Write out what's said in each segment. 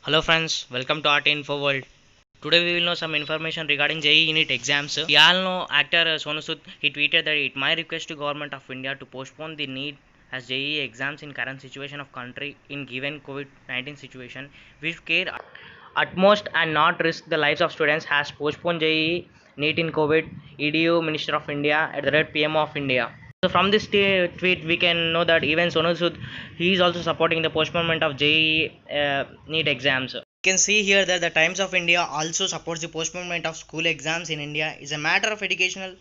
Hello friends, welcome to Art Info World. Today we will know some information regarding JEE Unit exams. We all know actor Sonu Sood. He tweeted that it might request to government of India to postpone the need as JEE exams in current situation of country in given COVID-19 situation. We care utmost and not risk the lives of students has postponed JEE NEET in COVID. EDU Minister of India at the red PM of India. So from this tweet, we can know that even Sonu Sood, he is also supporting the postponement of JEE NEET exams. You can see here that the Times of India also supports the postponement of school exams in India. Is a matter of educational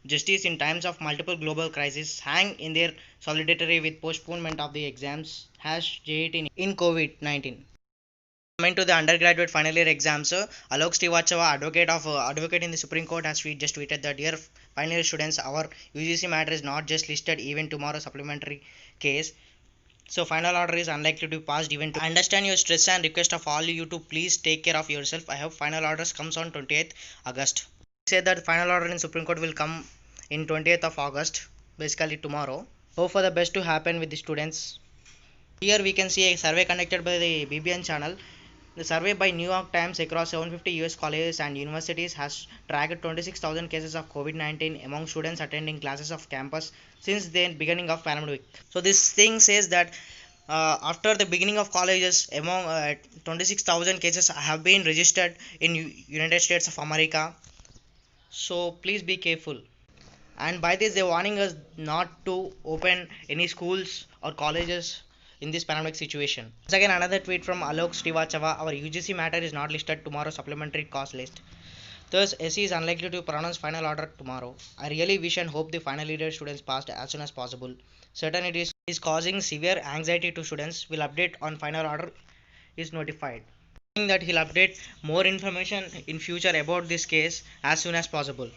justice in times of multiple global crises. Hang in their solidarity with postponement of the exams. Hash JEE in COVID-19. Coming to the undergraduate final year exams, Alok Srivastava, advocate in the Supreme Court, has just tweeted that dear final year students, our UGC matter is not just listed even tomorrow supplementary case. So final order is unlikely to be passed even to understand your stress and request of all you to please take care of yourself. I hope final orders comes on 28th August. Say that final order in Supreme Court will come in 20th of August, basically tomorrow. Hope for the best to happen with the students. Here we can see a survey conducted by the BBN channel. The survey by New York Times across 750 US colleges and universities has tracked 26,000 cases of COVID-19 among students attending classes of campus since the beginning of pandemic. So this thing says that after the beginning of colleges, among 26,000 cases have been registered in United States of America. So please be careful. And by this, they're warning us not to open any schools or colleges in this pandemic situation. Once again, another tweet from Alok Srivastava. Our UGC matter is not listed tomorrow's supplementary cost list. Thus, SE is unlikely to pronounce final order tomorrow. I really wish and hope the final year students passed as soon as possible. Certain it is causing severe anxiety to students. Will update on final order is notified. That he'll update more information in future about this case as soon as possible.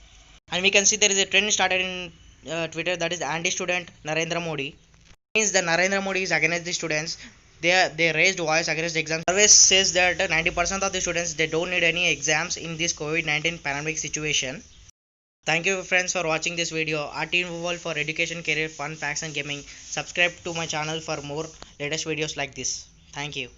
And we can see there is a trend started in Twitter, that is anti-student Narendra Modi. Means that Narendra Modi is against the students. They raised voice against the exams. Survey says that 90% of the students, they don't need any exams in this COVID-19 pandemic situation. Thank you friends for watching this video. Art World for education, career, fun, facts and gaming. Subscribe to my channel for more latest videos like this. Thank you.